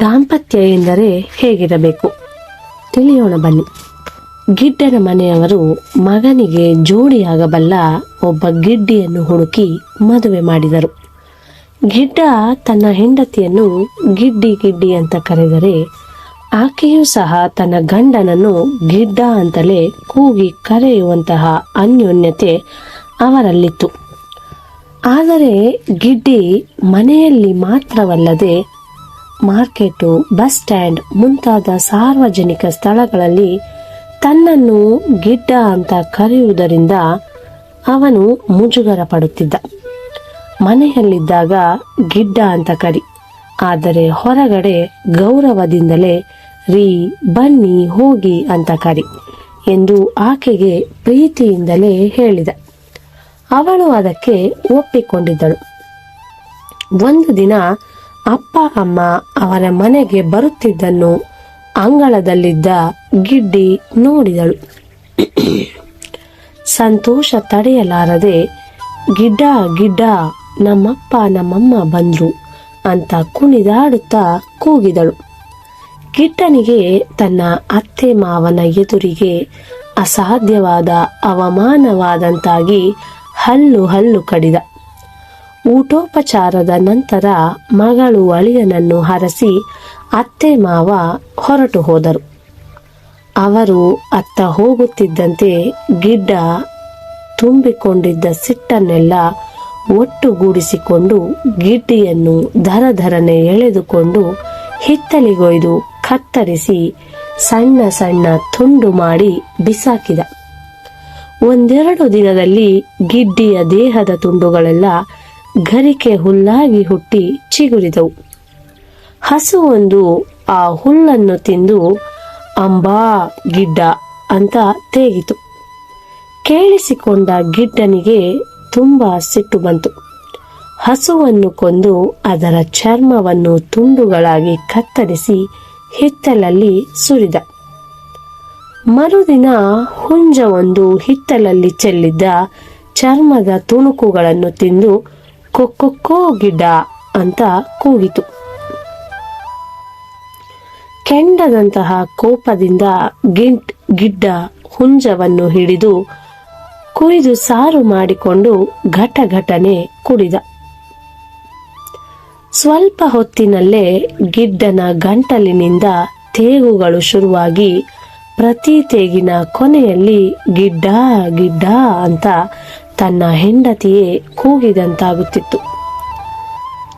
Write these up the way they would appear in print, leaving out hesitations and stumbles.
ದಾಂಪತ್ಯ ಎಂದರೆ ಹೇಗಿರಬೇಕು ತಿಳಿಯೋಣ ಬನ್ನಿ. ಗಿಡ್ಡನ ಮನೆಯವರು ಮಗನಿಗೆ ಜೋಡಿಯಾಗಬಲ್ಲ ಒಬ್ಬ ಗಿಡ್ಡಿಯನ್ನು ಹುಡುಕಿ ಮದುವೆ ಮಾಡಿದರು. ಗಿಡ್ಡ ತನ್ನ ಹೆಂಡತಿಯನ್ನು ಗಿಡ್ಡಿ ಗಿಡ್ಡಿ ಅಂತ ಕರೆದರೆ ಆಕೆಯೂ ಸಹ ತನ್ನ ಗಂಡನನ್ನು ಗಿಡ್ಡ ಅಂತಲೇ ಕೂಗಿ ಕರೆಯುವಂತಹ ಅನ್ಯೋನ್ಯತೆ ಅವರಲ್ಲಿತ್ತು. ಆದರೆ ಗಿಡ್ಡಿ ಮನೆಯಲ್ಲಿ ಮಾತ್ರವಲ್ಲದೆ ಮಾರ್ಕೆಟು, ಬಸ್ ಸ್ಟ್ಯಾಂಡ್ ಮುಂತಾದ ಸಾರ್ವಜನಿಕ ಸ್ಥಳಗಳಲ್ಲಿ ತನ್ನನ್ನು ಗಿಡ್ಡ ಅಂತ ಕರೆಯುವುದರಿಂದ ಅವನು ಮುಜುಗರ ಪಡುತ್ತಿದ್ದ. ಮನೆಯಲ್ಲಿದ್ದಾಗ ಗಿಡ್ಡ ಅಂತ ಕರಿ, ಆದರೆ ಹೊರಗಡೆ ಗೌರವದಿಂದಲೇ ರೀ, ಬನ್ನಿ, ಹೋಗಿ ಅಂತ ಕರಿ ಎಂದು ಆಕೆಗೆ ಪ್ರೀತಿಯಿಂದಲೇ ಹೇಳಿದ. ಅವಳು ಅದಕ್ಕೆ ಒಪ್ಪಿಕೊಂಡಿದ್ದಳು. ಒಂದು ದಿನ ಅಪ್ಪ ಅಮ್ಮ ಅವರ ಮನೆಗೆ ಬರುತ್ತಿದ್ದನ್ನು ಅಂಗಳದಲ್ಲಿದ್ದ ಗಿಡ್ಡಿ ನೋಡಿದಳು. ಸಂತೋಷ ತಡೆಯಲಾರದೆ ಗಿಡ್ಡ ಗಿಡ್ಡ, ನಮ್ಮಪ್ಪ ನಮ್ಮಮ್ಮ ಬಂದ್ರು ಅಂತ ಕುಣಿದಾಡುತ್ತಾ ಕೂಗಿದಳು. ಗಿಡ್ಡನಿಗೆ ತನ್ನ ಅತ್ತೆ ಮಾವನ ಎದುರಿಗೆ ಅಸಾಧ್ಯವಾದ ಅವಮಾನವಾದಂತಾಗಿ ಹಲ್ಲು ಹಲ್ಲು ಕಡಿದ. ಊಟೋಪಚಾರದ ನಂತರ ಮಗಳು ಅಳಿಯನನ್ನು ಹರಸಿ ಅತ್ತೆ ಮಾವ ಹೊರಟು ಹೋದರು. ಅವರು ಅತ್ತ ಹೋಗುತ್ತಿದ್ದಂತೆ ಗಿಡ್ಡ ತುಂಬಿಕೊಂಡಿದ್ದ ಸಿಟ್ಟನ್ನೆಲ್ಲ ಒಟ್ಟುಗೂಡಿಸಿಕೊಂಡು ಗಿಡ್ಡಿಯನ್ನು ಧರಧರನೆ ಎಳೆದುಕೊಂಡು ಹಿತ್ತಲಿಗೊಯ್ದು ಕತ್ತರಿಸಿ ಸಣ್ಣ ಸಣ್ಣ ತುಂಡು ಮಾಡಿ ಬಿಸಾಕಿದ. ಒಂದೆರಡು ದಿನದಲ್ಲಿ ಗಿಡ್ಡಿಯ ದೇಹದ ತುಂಡುಗಳೆಲ್ಲ ಗರಿಕೆ ಹುಲ್ಲಾಗಿ ಹುಟ್ಟಿ ಚಿಗುರಿದವು. ಹಸುವೊಂದು ಆ ಹುಲ್ಲನ್ನು ತಿಂದು ಅಂಬಾ ಗಿಡ್ಡ ಅಂತ ತೇಗಿತು. ಕೇಳಿಸಿಕೊಂಡ ಗಿಡ್ಡನಿಗೆ ತುಂಬಾ ಸಿಟ್ಟು ಬಂತು. ಹಸುವನ್ನು ಕೊಂದು ಅದರ ಚರ್ಮವನ್ನು ತುಂಡುಗಳಾಗಿ ಕತ್ತರಿಸಿ ಹಿತ್ತಲಲ್ಲಿ ಸುರಿದ. ಮರುದಿನ ಹುಂಜವೊಂದು ಹಿತ್ತಲಲ್ಲಿ ಚೆಲ್ಲಿದ್ದ ಚರ್ಮದ ತುಣುಕುಗಳನ್ನು ತಿಂದು ಕೊಕ್ಕೊಕ್ಕೋ ಗಿಡ್ಡ ಅಂತ ಕೂಗಿತು. ಕೆಂಡದಂತಹ ಕೋಪದಿಂದ ಗಿಡ್ಡ ಹುಂಜವನ್ನು ಹಿಡಿದು ಕುಯ್ದು ಸಾರು ಮಾಡಿಕೊಂಡು ಘಟಘಟನೆ ಕುಡಿದ. ಸ್ವಲ್ಪ ಹೊತ್ತಿನಲ್ಲೇ ಗಿಡ್ಡನ ಗಂಟಲಿನಿಂದ ತೇಗುಗಳು ಶುರುವಾಗಿ ಪ್ರತಿ ತೇಗಿನ ಕೊನೆಯಲ್ಲಿ ಗಿಡ್ಡ ಗಿಡ್ಡ ಅಂತ ತನ್ನ ಹೆಂಡತಿಯೇ ಕೂಗಿದಂತಾಗುತ್ತಿತ್ತು.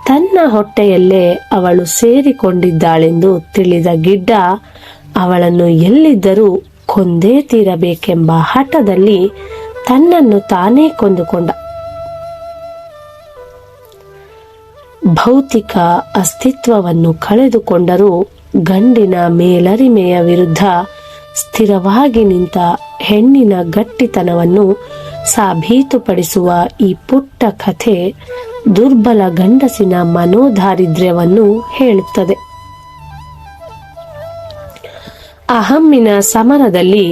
ತನ್ನ ಹೊಟ್ಟೆಯಲ್ಲೇ ಅವಳು ಸೇರಿಕೊಂಡಿದ್ದಾಳೆಂದು ತಿಳಿದ ಗಿಡ್ಡ ಅವಳನ್ನು ಎಲ್ಲಿದ್ದರೂ ಕೊಂದೇ ತೀರಬೇಕೆಂಬ ಹಠದಲ್ಲಿ ತನ್ನನ್ನು ತಾನೇ ಕೊಂದುಕೊಂಡ. ಭೌತಿಕ ಅಸ್ತಿತ್ವವನ್ನು ಕಳೆದುಕೊಂಡರೂ ಗಂಡಿನ ಮೇಲರಿಮೆಯ ವಿರುದ್ಧ ಸ್ಥಿರವಾಗಿ ನಿಂತ ಹೆಣ್ಣಿನ ಗಟ್ಟಿತನವನ್ನು ಸಾಬೀತುಪಡಿಸುವ ಈ ಪುಟ್ಟ ಕಥೆ ದುರ್ಬಲ ಗಂಡಸಿನ ಮನೋದಾರಿದ್ರ್ಯವನ್ನು ಹೇಳುತ್ತದೆ. ಅಹಮ್ಮಿನ ಸಮರದಲ್ಲಿ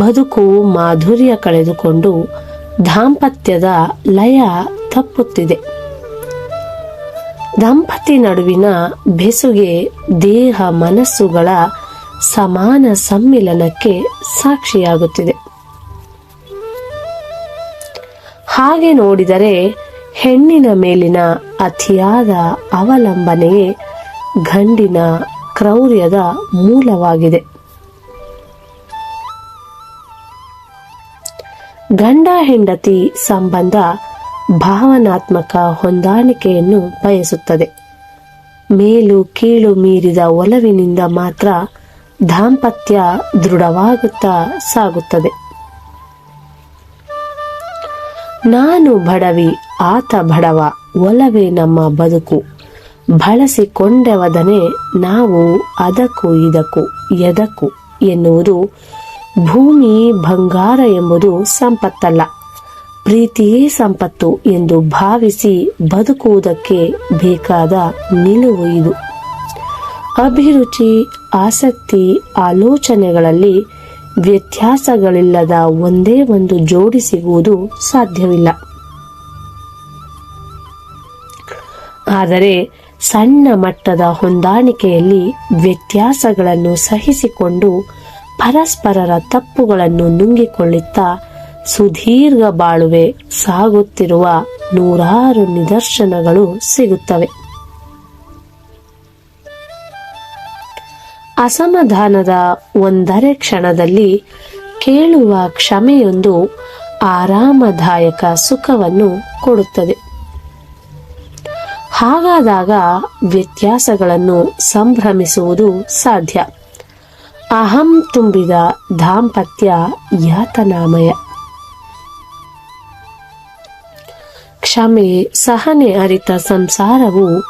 ಬದುಕು ಮಾಧುರ್ಯ ಕಳೆದುಕೊಂಡು ದಾಂಪತ್ಯದ ಲಯ ತಪ್ಪುತ್ತಿದೆ. ದಂಪತಿ ನಡುವಿನ ಬೆಸುಗೆ ದೇಹ ಮನಸ್ಸುಗಳ ಸಮಾನ ಸಮ್ಮಿಲನಕ್ಕೆ ಸಾಕ್ಷಿಯಾಗುತ್ತಿದೆ. ಹಾಗೆ ನೋಡಿದರೆ ಹೆಣ್ಣಿನ ಮೇಲಿನ ಅತಿಯಾದ ಅವಲಂಬನೆಯೇ ಗಂಡಿನ ಕ್ರೌರ್ಯದ ಮೂಲವಾಗಿದೆ. ಗಂಡ ಹೆಂಡತಿ ಸಂಬಂಧ ಭಾವನಾತ್ಮಕ ಹೊಂದಾಣಿಕೆಯನ್ನು ಬಯಸುತ್ತದೆ. ಮೇಲು ಕೀಳು ಮೀರಿದ ಒಲವಿನಿಂದ ಮಾತ್ರ ದಾಂಪತ್ಯ ದೃಢವಾಗುತ್ತಾ ಸಾಗುತ್ತದೆ. ನಾನು ಬಡವಿ, ಆತ ಬಡವ, ಒಲವೇ ನಮ್ಮ ಬದುಕು, ಬಳಸಿಕೊಂಡೆವದನೆ ನಾವು ಅದಕ್ಕೂ ಇದಕ್ಕೂ ಎದಕ್ಕೂ ಎನ್ನುವುದು ಭೂಮಿ ಬಂಗಾರ ಎಂಬುದು ಸಂಪತ್ತಲ್ಲ, ಪ್ರೀತಿಯೇ ಸಂಪತ್ತು ಎಂದು ಭಾವಿಸಿ ಬದುಕುವುದಕ್ಕೆ ಬೇಕಾದ ನಿಲುವು ಇದು. ಅಭಿರುಚಿ, ಆಸಕ್ತಿ, ಆಲೋಚನೆಗಳಲ್ಲಿ ವ್ಯತ್ಯಾಸಗಳಿಲ್ಲದ ಒಂದೇ ಒಂದು ಜೋಡಿ ಸಿಗುವುದು ಸಾಧ್ಯವಿಲ್ಲ. ಆದರೆ ಸಣ್ಣ ಮಟ್ಟದ ಹೊಂದಾಣಿಕೆಯಲ್ಲಿ ವ್ಯತ್ಯಾಸಗಳನ್ನು ಸಹಿಸಿಕೊಂಡು ಪರಸ್ಪರರ ತಪ್ಪುಗಳನ್ನು ನುಂಗಿಕೊಳ್ಳುತ್ತಾ ಸುದೀರ್ಘ ಬಾಳುವೆ ಸಾಗುತ್ತಿರುವ ನೂರಾರು ನಿದರ್ಶನಗಳು ಸಿಗುತ್ತವೆ. ಅಸಮಾಧಾನದ ಒಂದರೆ ಕ್ಷಣದಲ್ಲಿ ಕೇಳುವ ಕ್ಷಮೆಯೊಂದು ಆರಾಮದಾಯಕ ಸುಖವನ್ನು ಕೊಡುತ್ತದೆ. ಹಾಗಾದಾಗ ವ್ಯತ್ಯಾಸಗಳನ್ನು ಸಂಭ್ರಮಿಸುವುದು ಸಾಧ್ಯ. ಅಹಂ ತುಂಬಿದ ದಾಂಪತ್ಯ ಯಾತನಾಮಯ. ಕ್ಷಮೆ ಸಹನೆ ಅರಿತ ಸಂಸಾರವು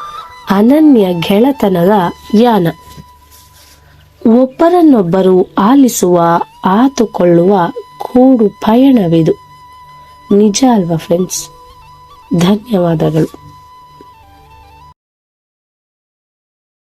ಅನನ್ಯ ಗೆಳೆತನದ ಯಾನ. ಒಬ್ಬರನ್ನೊಬ್ಬರು ಆಲಿಸುವ ಆತುಕೊಳ್ಳುವ ಕೂಡು ಪಯಣವಿದು. ನಿಜ ಅಲ್ವಾ ಫ್ರೆಂಡ್ಸ್? ಧನ್ಯವಾದಗಳು.